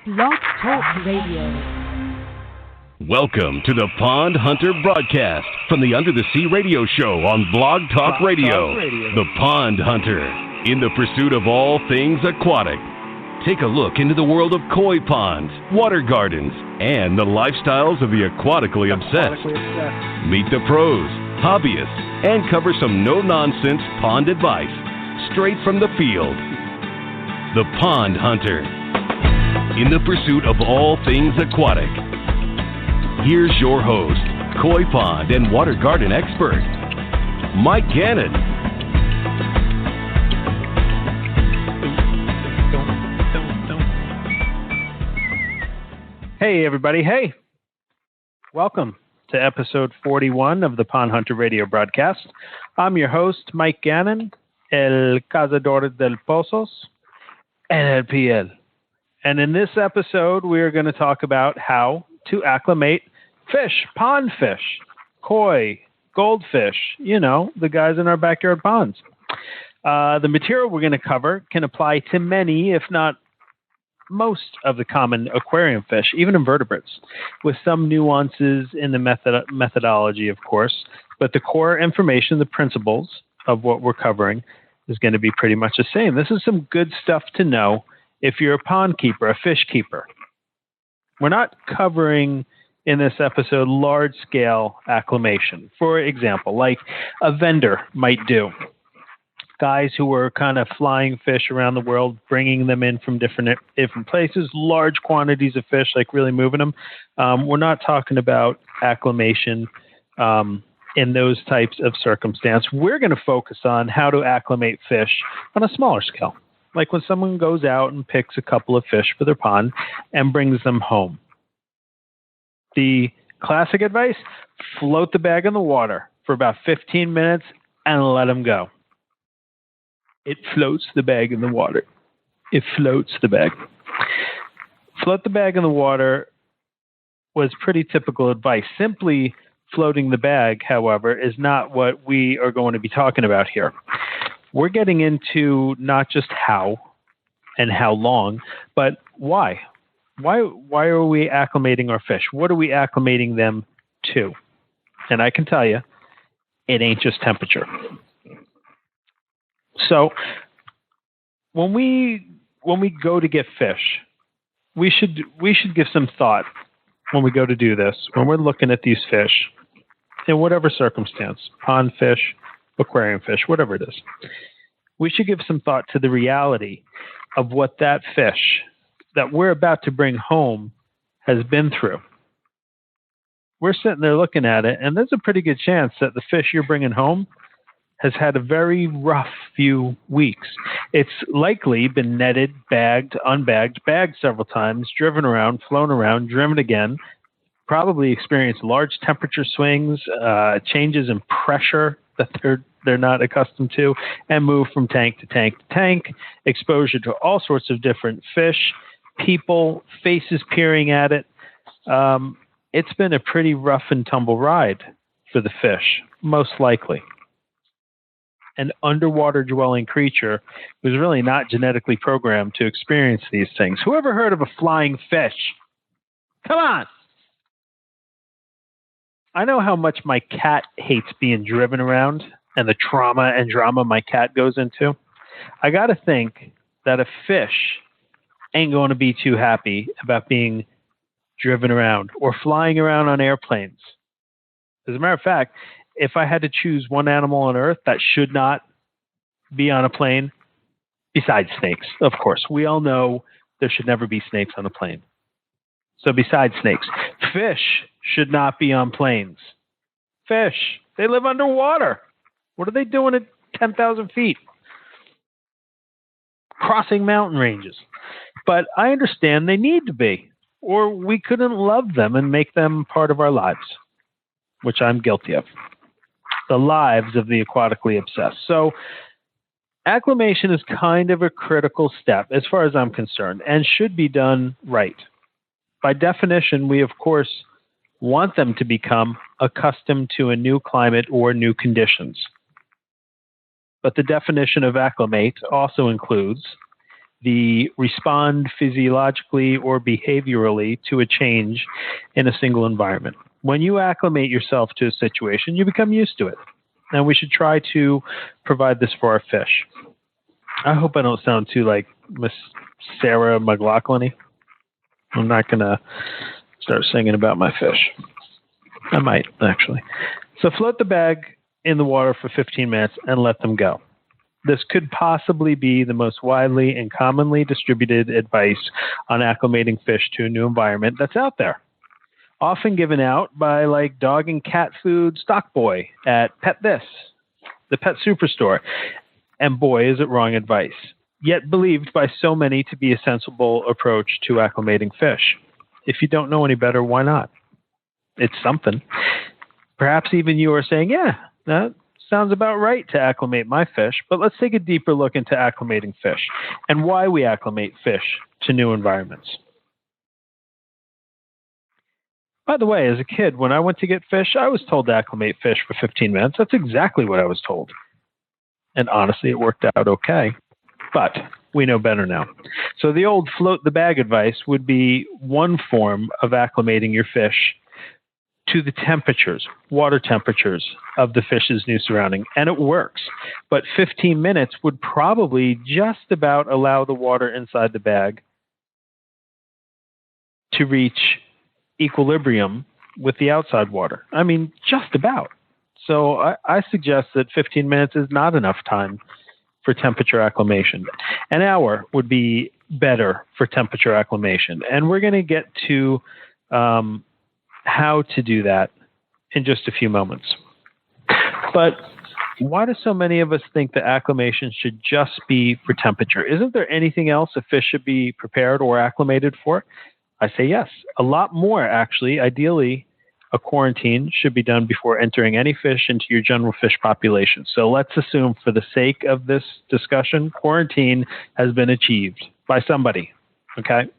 Blog Talk Radio. Welcome to the Pond Hunter broadcast from the Under the Sea radio show on Blog Talk Radio. The Pond Hunter, in the pursuit of all things aquatic. Take a look into the world of koi ponds, water gardens, and the lifestyles of the aquatically obsessed. Meet the pros, hobbyists, and cover some no-nonsense pond advice straight from the field. The Pond Hunter, in the pursuit of all things aquatic. Here's your host, koi pond and water garden expert, Mike Gannon. Hey, everybody. Hey. Welcome to episode 41 of the Pond Hunter radio broadcast. I'm your host, Mike Gannon, el cazador del pozos, and el PL. And in this episode, we are going to talk about how to acclimate fish, pond fish, koi, goldfish, you know, the guys in our backyard ponds. The material we're going to cover can apply to many, if not most, of the common aquarium fish, even invertebrates, with some nuances in the methodology, of course. But the core information, the principles of what we're covering is going to be pretty much the same. This is some good stuff to know if you're a pond keeper, a fish keeper. We're not covering in this episode large-scale acclimation, for example, like a vendor might do. Guys who are kind of flying fish around the world, bringing them in from different places, large quantities of fish, like really moving them. We're not talking about acclimation in those types of circumstance. We're going to focus on how to acclimate fish on a smaller scale, like when someone goes out and picks a couple of fish for their pond and brings them home. The classic advice, float the bag in the water for about 15 minutes and let them go. It floats the bag in the water. It floats the bag. Float the bag in the water was pretty typical advice. Simply floating the bag, however, is not what we are going to be talking about here. We're getting into not just how and how long, but why. Why are we acclimating our fish? What are we acclimating them to? And I can tell you, it ain't just temperature. So when we go to get fish, we should give some thought when we go to do this, when we're looking at these fish in whatever circumstance, pond fish, aquarium fish, whatever it is. We should give some thought to the reality of what that fish that we're about to bring home has been through. We're sitting there looking at it, and there's a pretty good chance that the fish you're bringing home has had a very rough few weeks. It's likely been netted, bagged, unbagged, bagged several times, driven around, flown around, driven again, probably experienced large temperature swings, changes in pressure that they're not accustomed to, and move from tank to tank to tank, exposure to all sorts of different fish, people, faces peering at it. It's been a pretty rough and tumble ride for the fish, most likely. An underwater dwelling creature who's really not genetically programmed to experience these things. Who ever heard of a flying fish? Come on! I know how much my cat hates being driven around and the trauma and drama my cat goes into. I got to think that a fish ain't going to be too happy about being driven around or flying around on airplanes. As a matter of fact, if I had to choose one animal on Earth that should not be on a plane, besides snakes, of course. We all know there should never be snakes on a plane. So besides snakes, fish should not be on planes. Fish, they live underwater. What are they doing at 10,000 feet? Crossing mountain ranges. But I understand they need to be, or we couldn't love them and make them part of our lives, which I'm guilty of. The lives of the aquatically obsessed. So acclimation is kind of a critical step as far as I'm concerned and should be done right. By definition, we of course want them to become accustomed to a new climate or new conditions. But the definition of acclimate also includes respond physiologically or behaviorally to a change in a single environment. When you acclimate yourself to a situation, you become used to it. And we should try to provide this for our fish. I hope I don't sound too like Miss Sarah McLachlan-y. I'm not going to start singing about my fish. I might, actually. So float the bag in the water for 15 minutes and let them go. This could possibly be the most widely and commonly distributed advice on acclimating fish to a new environment that's out there. Often given out by like dog and cat food stock boy at Pet This, the pet superstore. And boy, is it wrong advice. Yet believed by so many to be a sensible approach to acclimating fish. If you don't know any better, why not? It's something. Perhaps even you are saying, yeah, that sounds about right to acclimate my fish, but let's take a deeper look into acclimating fish and why we acclimate fish to new environments. By the way, as a kid, when I went to get fish, I was told to acclimate fish for 15 minutes. That's exactly what I was told. And honestly, it worked out okay. But we know better now. So the old float the bag advice would be one form of acclimating your fish to the temperatures, water temperatures of the fish's new surrounding. And it works. But 15 minutes would probably just about allow the water inside the bag to reach equilibrium with the outside water. I mean, just about. So I suggest that 15 minutes is not enough time for temperature acclimation. An hour would be better for temperature acclimation. And we're going to get to how to do that in just a few moments. But why do so many of us think that acclimation should just be for temperature? Isn't there anything else a fish should be prepared or acclimated for? I say yes. A lot more, actually. Ideally, a quarantine should be done before entering any fish into your general fish population. So let's assume, for the sake of this discussion, quarantine has been achieved by somebody. Okay?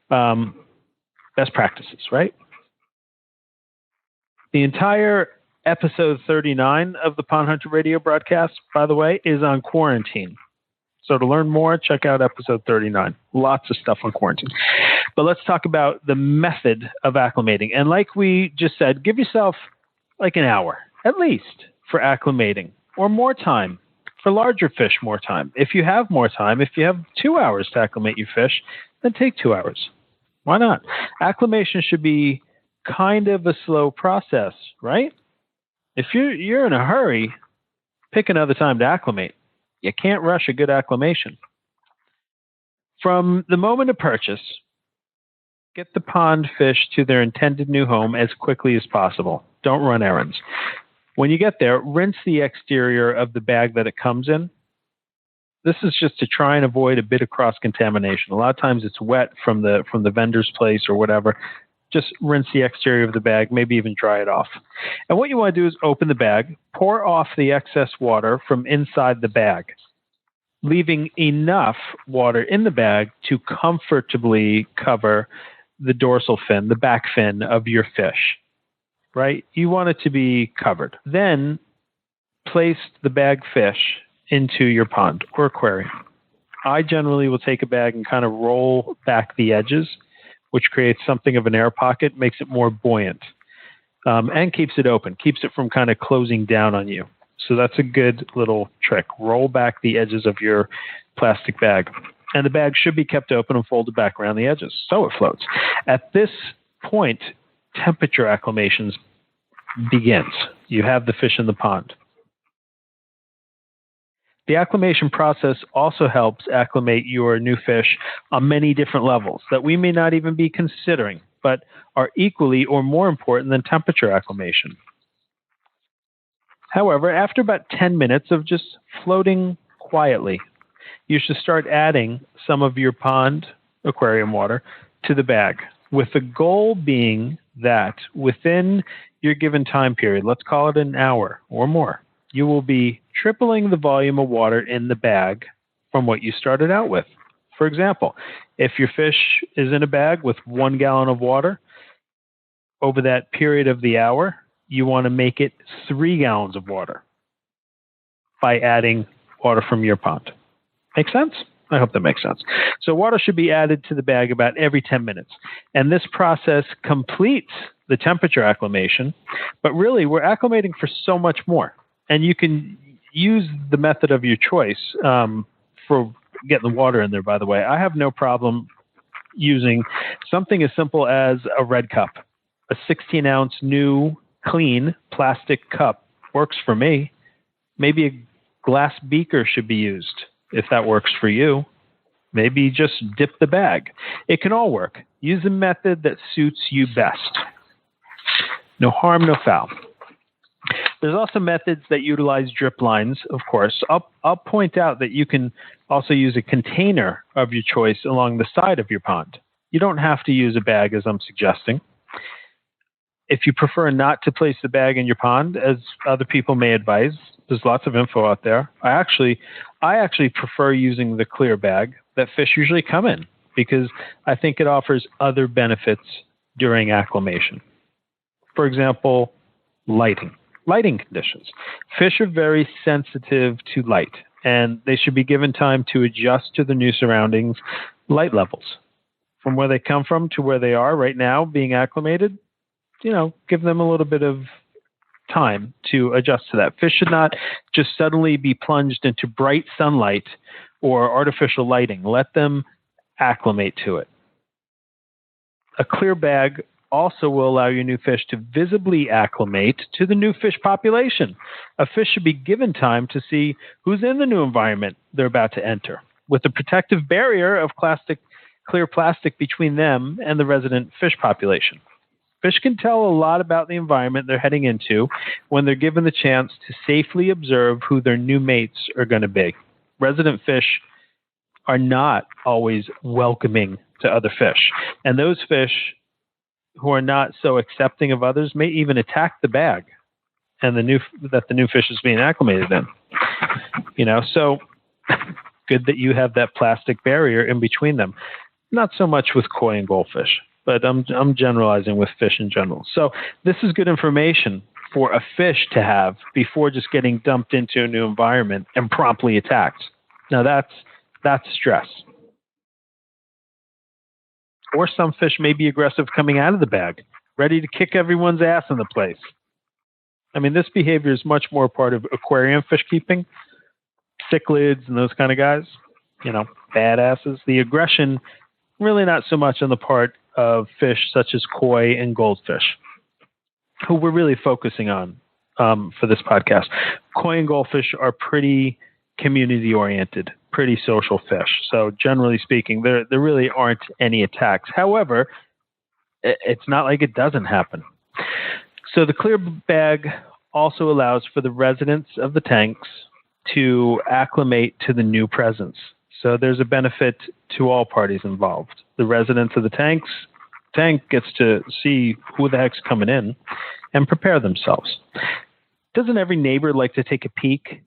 Best practices, right? The entire episode 39 of the Pond Hunter Radio broadcast, by the way, is on quarantine. So to learn more, check out episode 39. Lots of stuff on quarantine. But let's talk about the method of acclimating. And like we just said, give yourself like an hour, at least, for acclimating, or more time. For larger fish, more time. If you have more time, if you have 2 hours to acclimate your fish, then take 2 hours. Why not? Acclimation should be kind of a slow process, right? If you're in a hurry, pick another time to acclimate. You can't rush a good acclimation. From the moment of purchase, get the pond fish to their intended new home as quickly as possible. Don't run errands. When you get there, rinse the exterior of the bag that it comes in. This is just to try and avoid a bit of cross-contamination. A lot of times it's wet from the vendor's place or whatever. Just rinse the exterior of the bag, maybe even dry it off. And what you want to do is open the bag, pour off the excess water from inside the bag, leaving enough water in the bag to comfortably cover the dorsal fin, the back fin of your fish, right? You want it to be covered. Then place the bag fish into your pond or aquarium. I generally will take a bag and kind of roll back the edges, which creates something of an air pocket, makes it more buoyant, and keeps it open, keeps it from kind of closing down on you. So that's a good little trick. Roll back the edges of your plastic bag. And the bag should be kept open and folded back around the edges so it floats. At this point, temperature acclimation begins. You have the fish in the pond. The acclimation process also helps acclimate your new fish on many different levels that we may not even be considering, but are equally or more important than temperature acclimation. However, after about 10 minutes of just floating quietly, you should start adding some of your pond aquarium water to the bag, with the goal being that within your given time period, let's call it an hour or more, you will be tripling the volume of water in the bag from what you started out with. For example, if your fish is in a bag with 1 gallon of water, over that period of the hour, you want to make it 3 gallons of water by adding water from your pond. Make sense? I hope that makes sense. So water should be added to the bag about every 10 minutes. And this process completes the temperature acclimation. But really, we're acclimating for so much more. And you can use the method of your choice for getting the water in there, by the way. I have no problem using something as simple as a red cup. A 16-ounce new, clean plastic cup works for me. Maybe a glass beaker should be used if that works for you. Maybe just dip the bag. It can all work. Use a method that suits you best. No harm, no foul. There's also methods that utilize drip lines, of course. I'll point out that you can also use a container of your choice along the side of your pond. You don't have to use a bag, as I'm suggesting. If you prefer not to place the bag in your pond, as other people may advise, there's lots of info out there. I actually prefer using the clear bag that fish usually come in because I think it offers other benefits during acclimation. For example, lighting conditions. Fish are very sensitive to light, and they should be given time to adjust to the new surroundings, light levels. From where they come from to where they are right now being acclimated, give them a little bit of time to adjust to that. Fish should not just suddenly be plunged into bright sunlight or artificial lighting. Let them acclimate to it. A clear bag also will allow your new fish to visibly acclimate to the new fish population. A fish should be given time to see who's in the new environment they're about to enter, with a protective barrier of clear plastic between them and the resident fish population. Fish can tell a lot about the environment they're heading into when they're given the chance to safely observe who their new mates are going to be. Resident fish are not always welcoming to other fish, and those fish who are not so accepting of others may even attack the bag and the new fish is being acclimated in. So good that you have that plastic barrier in between them. Not so much with koi and goldfish, but I'm generalizing with fish in general. So this is good information for a fish to have before just getting dumped into a new environment and promptly attacked. Now that's stress. Or some fish may be aggressive coming out of the bag, ready to kick everyone's ass in the place. I mean, this behavior is much more part of aquarium fish keeping, cichlids and those kind of guys, badasses. The aggression, really not so much on the part of fish such as koi and goldfish, who we're really focusing on for this podcast. Koi and goldfish are pretty community-oriented, pretty social fish. So generally speaking, there really aren't any attacks. However, it's not like it doesn't happen. So the clear bag also allows for the residents of the tanks to acclimate to the new presence. So there's a benefit to all parties involved. The residents of the tank gets to see who the heck's coming in and prepare themselves. Doesn't every neighbor like to take a peek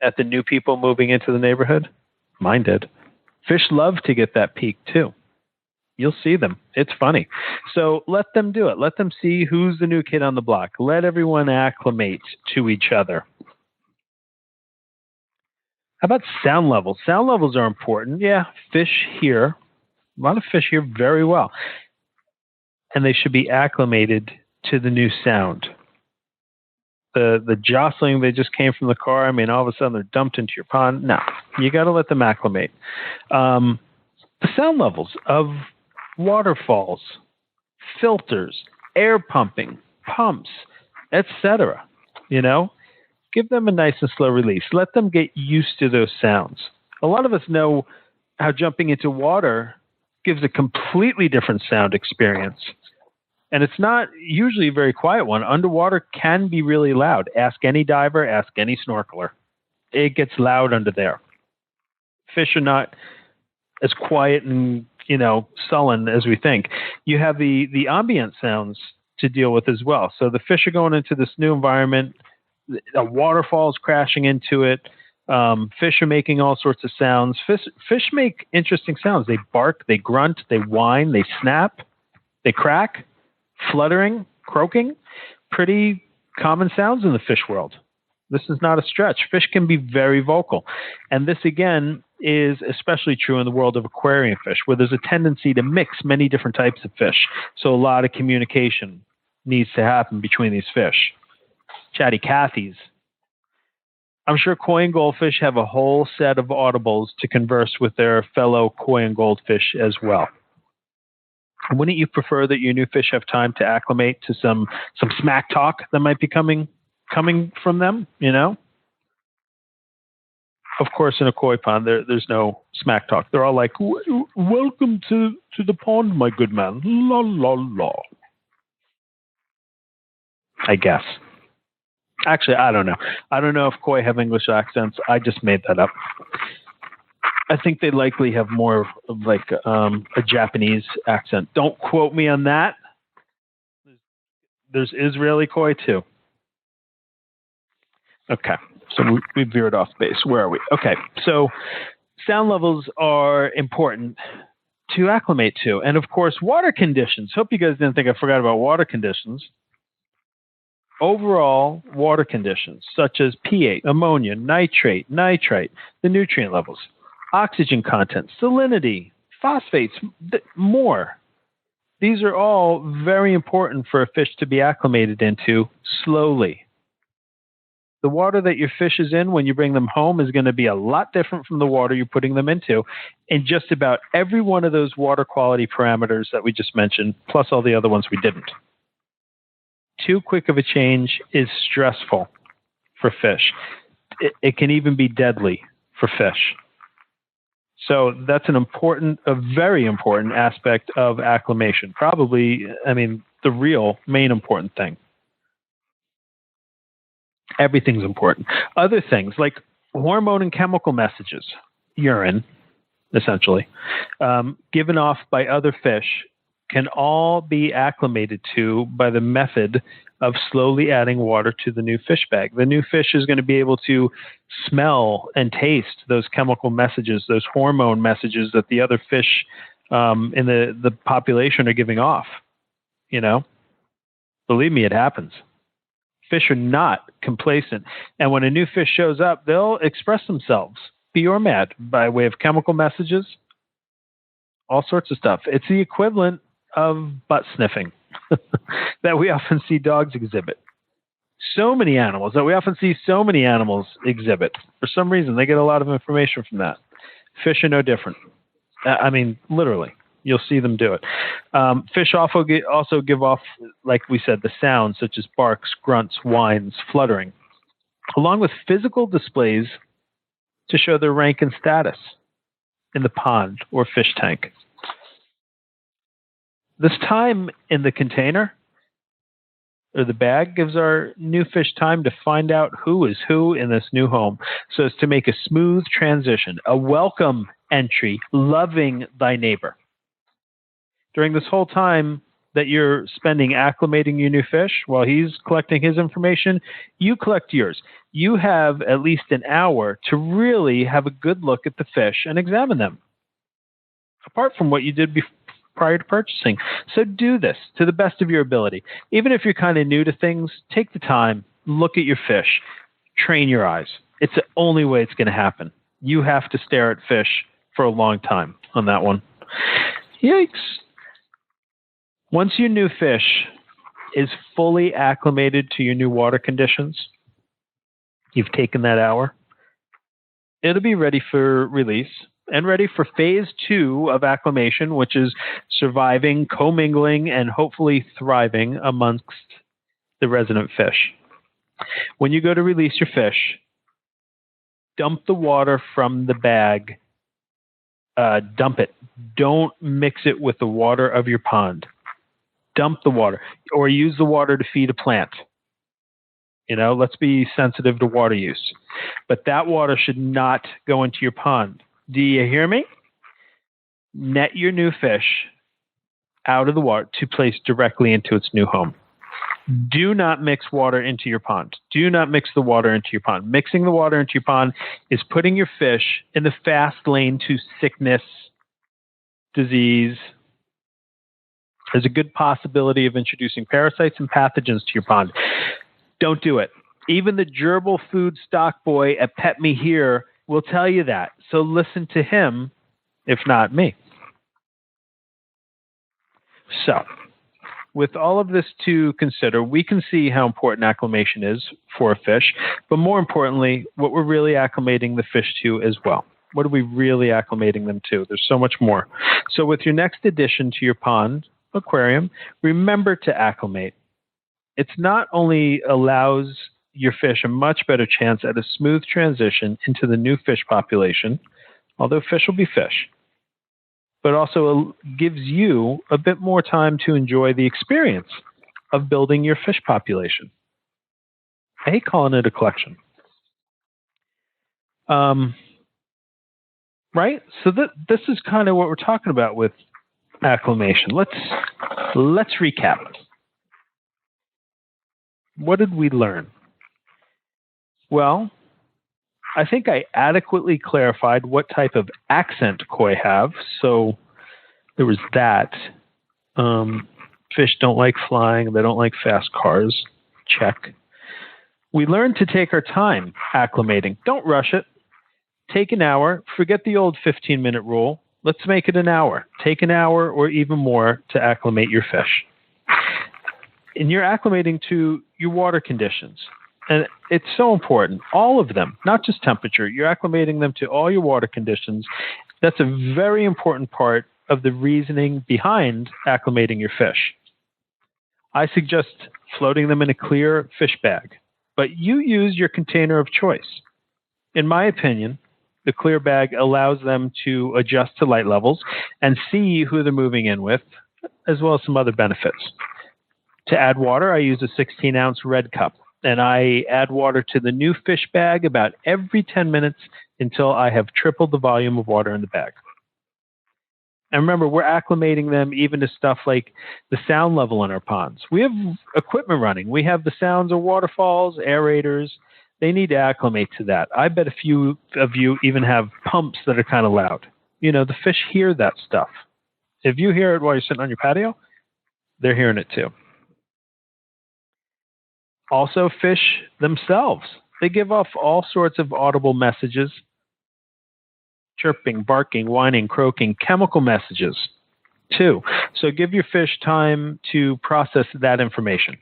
at the new people moving into the neighborhood? Mine did. Fish love to get that peek too. You'll see them. It's funny. So let them do it. Let them see who's the new kid on the block. Let everyone acclimate to each other. How about sound levels? Sound levels are important. Yeah, fish hear. A lot of fish hear very well. And they should be acclimated to the new sound. The jostling, they just came from the car. I mean, all of a sudden they're dumped into your pond. No, you got to let them acclimate. The sound levels of waterfalls, filters, air pumping, pumps, etc. Give them a nice and slow release. Let them get used to those sounds. A lot of us know how jumping into water gives a completely different sound experience. And it's not usually a very quiet one. Underwater can be really loud. Ask any diver, ask any snorkeler. It gets loud under there. Fish are not as quiet and, sullen as we think. You have the ambient sounds to deal with as well. So the fish are going into this new environment. A waterfall is crashing into it. Fish are making all sorts of sounds. Fish make interesting sounds. They bark, they grunt, they whine, they snap, they crack. Fluttering, croaking, pretty common sounds in the fish world. This is not a stretch. Fish can be very vocal. And this, again, is especially true in the world of aquarium fish, where there's a tendency to mix many different types of fish. So a lot of communication needs to happen between these fish. Chatty Cathy's. I'm sure koi and goldfish have a whole set of audibles to converse with their fellow koi and goldfish as well. Wouldn't you prefer that your new fish have time to acclimate to some smack talk that might be coming from them, you know? Of course, in a koi pond, there's no smack talk. They're all like, welcome to the pond, my good man. La, la, la. I guess. Actually, I don't know. I don't know if koi have English accents. I just made that up. I think they likely have more of like a Japanese accent. Don't quote me on that. There's Israeli koi too. Okay, so we veered off base. Where are we? Okay, so sound levels are important to acclimate to. And of course, water conditions. Hope you guys didn't think I forgot about water conditions. Overall water conditions, such as pH, ammonia, nitrate, nitrite, the nutrient levels, oxygen content, salinity, phosphates, more. These are all very important for a fish to be acclimated into slowly. The water that your fish is in when you bring them home is going to be a lot different from the water you're putting them into in just about every one of those water quality parameters that we just mentioned, plus all the other ones we didn't. Too quick of a change is stressful for fish. It can even be deadly for fish. So that's a very important aspect of acclimation. Probably, the real main important thing. Everything's important. Other things like hormone and chemical messages, urine, essentially, given off by other fish, can all be acclimated to by the method of slowly adding water to the new fish bag. The new fish is going to be able to smell and taste those chemical messages, those hormone messages that the other fish in the population are giving off. You know, believe me, it happens. Fish are not complacent. And when a new fish shows up, they'll express themselves, be or mad, by way of chemical messages, all sorts of stuff. It's the equivalent of butt sniffing that we often see dogs exhibit. So many animals exhibit. For some reason, they get a lot of information from that. Fish are no different. Literally. You'll see them do it. Fish also give off, like we said, the sounds such as barks, grunts, whines, fluttering, along with physical displays to show their rank and status in the pond or fish tank. This time in the container or the bag gives our new fish time to find out who is who in this new home, so as to make a smooth transition, a welcome entry, loving thy neighbor. During this whole time that you're spending acclimating your new fish, while he's collecting his information, you collect yours. You have at least an hour to really have a good look at the fish and examine them, apart from what you did prior to purchasing. So do this to the best of your ability. Even if you're kind of new to things, take the time, look at your fish, train your eyes. It's the only way it's going to happen. You have to stare at fish for a long time on that one. Yikes. Once your new fish is fully acclimated to your new water conditions, you've taken that hour, it'll be ready for release and ready for phase 2 of acclimation, which is surviving, commingling, and hopefully thriving amongst the resident fish. When you go to release your fish, dump the water from the bag. Dump it. Don't mix it with the water of your pond. Dump the water, or use the water to feed a plant. Let's be sensitive to water use. But that water should not go into your pond. Do you hear me? Net your new fish out of the water to place directly into its new home. Do not mix water into your pond. Do not mix the water into your pond. Mixing the water into your pond is putting your fish in the fast lane to sickness, disease. There's a good possibility of introducing parasites and pathogens to your pond. Don't do it. Even the gerbil food stock boy at Pet Me Here will tell you that. So listen to him, if not me. So, with all of this to consider, we can see how important acclimation is for a fish, but more importantly, what we're really acclimating the fish to as well. What are we really acclimating them to? There's so much more. So with your next addition to your pond aquarium, remember to acclimate. It's not only allows your fish a much better chance at a smooth transition into the new fish population, although fish will be fish, but also gives you a bit more time to enjoy the experience of building your fish population. I hate calling it a collection. Right? So this is kind of what we're talking about with acclimation. Let's recap. What did we learn? Well, I think I adequately clarified what type of accent koi have. So there was that. Fish don't like flying. They don't like fast cars. Check. We learned to take our time acclimating. Don't rush it. Take an hour. Forget the old 15-minute rule. Let's make it an hour. Take an hour or even more to acclimate your fish. And you're acclimating to your water conditions. And it's so important. All of them, not just temperature. You're acclimating them to all your water conditions. That's a very important part of the reasoning behind acclimating your fish. I suggest floating them in a clear fish bag, but you use your container of choice. In my opinion, the clear bag allows them to adjust to light levels and see who they're moving in with, as well as some other benefits. To add water, I use a 16-ounce red cup, and I add water to the new fish bag about every 10 minutes until I have tripled the volume of water in the bag. And remember, we're acclimating them even to stuff like the sound level in our ponds. We have equipment running. We have the sounds of waterfalls, aerators. They need to acclimate to that. I bet a few of you even have pumps that are kind of loud. You know, the fish hear that stuff. If you hear it while you're sitting on your patio, they're hearing it too. Also, fish themselves. They give off all sorts of audible messages. Chirping, barking, whining, croaking, chemical messages too. So give your fish time to process that information.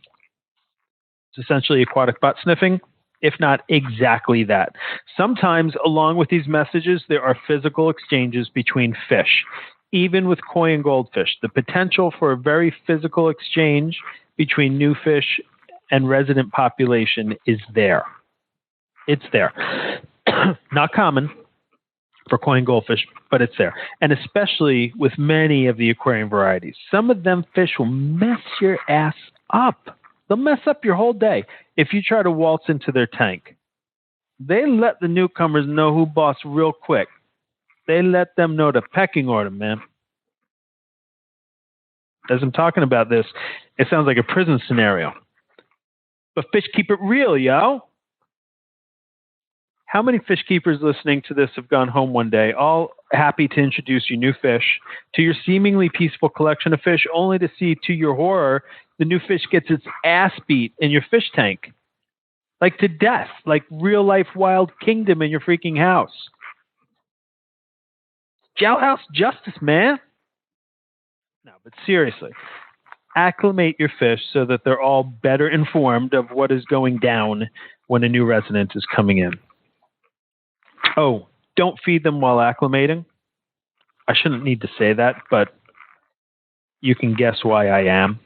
It's essentially aquatic butt sniffing, if not exactly that. Sometimes along with these messages, there are physical exchanges between fish. Even with koi and goldfish, the potential for a very physical exchange between new fish and resident population is there. It's there. Not common for koi and goldfish, but it's there. And especially with many of the aquarium varieties. Some of them fish will mess your ass up. They'll mess up your whole day if you try to waltz into their tank. They let the newcomers know who boss real quick. They let them know the pecking order, man. As I'm talking about this, it sounds like a prison scenario. But fish keep it real, yo. How many fish keepers listening to this have gone home one day, all happy to introduce your new fish to your seemingly peaceful collection of fish, only to see, to your horror, the new fish gets its ass beat in your fish tank? Like to death, like real life Wild Kingdom in your freaking house. Jailhouse justice, man. No, but seriously, acclimate your fish so that they're all better informed of what is going down when a new resident is coming in. Oh, don't feed them while acclimating. I shouldn't need to say that, but you can guess why I am.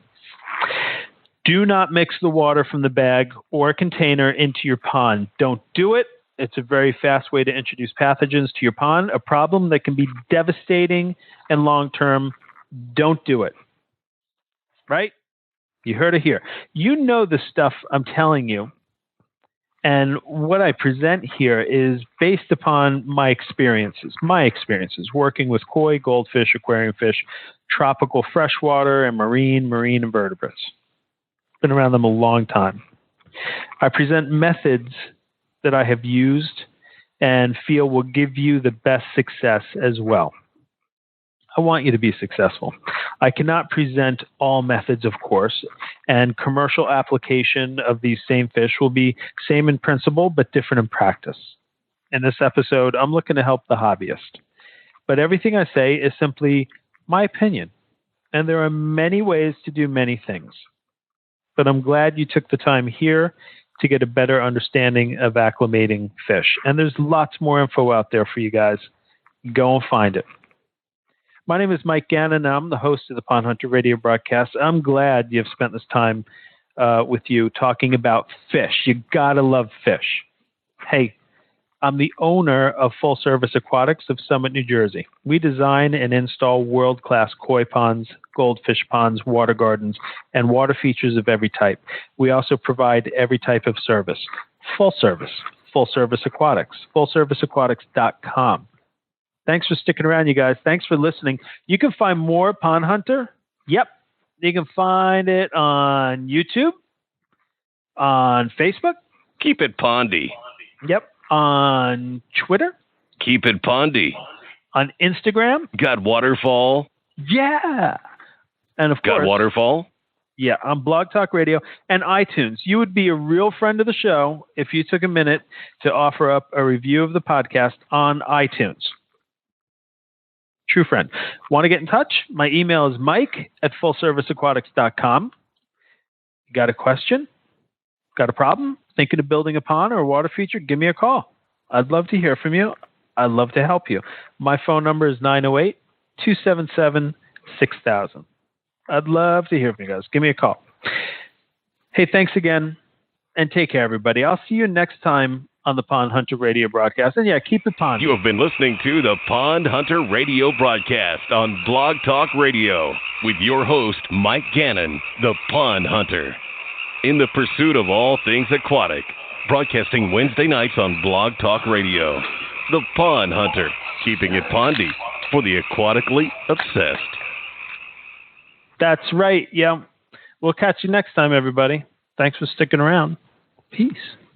Do not mix the water from the bag or container into your pond. Don't do it. It's a very fast way to introduce pathogens to your pond, a problem that can be devastating and long-term. Don't do it. Right? You heard it here. You know the stuff I'm telling you. And what I present here is based upon my experiences working with koi, goldfish, aquarium fish, tropical freshwater, and marine invertebrates. Been around them a long time. I present methods that I have used and feel will give you the best success as well. I want you to be successful. I cannot present all methods, of course, and commercial application of these same fish will be same in principle, but different in practice. In this episode, I'm looking to help the hobbyist. But everything I say is simply my opinion. And there are many ways to do many things. But I'm glad you took the time here to get a better understanding of acclimating fish. And there's lots more info out there for you guys. Go and find it. My name is Mike Gannon, and I'm the host of the Pond Hunter Radio broadcast. I'm glad you've spent this time with you talking about fish. You gotta love fish. Hey, I'm the owner of Full Service Aquatics of Summit, New Jersey. We design and install world-class koi ponds, goldfish ponds, water gardens, and water features of every type. We also provide every type of service. Full service aquatics, fullserviceaquatics.com. Thanks for sticking around, you guys. Thanks for listening. You can find more Pond Hunter. Yep. You can find it on YouTube, on Facebook. Keep it pondy. Yep. On Twitter. Keep it pondy. On Instagram. Got waterfall. Yeah. And of course. Got waterfall. Yeah, on Blog Talk Radio and iTunes. You would be a real friend of the show if you took a minute to offer up a review of the podcast on iTunes. True friend. Want to get in touch? My email is mike@fullserviceaquatics.com. You got a question? Got a problem? Thinking of building a pond or a water feature? Give me a call. I'd love to hear from you. I'd love to help you. My phone number is 908-277-6000. I'd love to hear from you guys. Give me a call. Hey, thanks again, and take care, everybody. I'll see you next time on the Pond Hunter Radio broadcast. And yeah, keep it pond. You have been listening to the Pond Hunter Radio broadcast on Blog Talk Radio with your host, Mike Gannon, the Pond Hunter. In the pursuit of all things aquatic, broadcasting Wednesday nights on Blog Talk Radio. The Pond Hunter, keeping it pondy for the aquatically obsessed. That's right. Yeah. We'll catch you next time, everybody. Thanks for sticking around. Peace.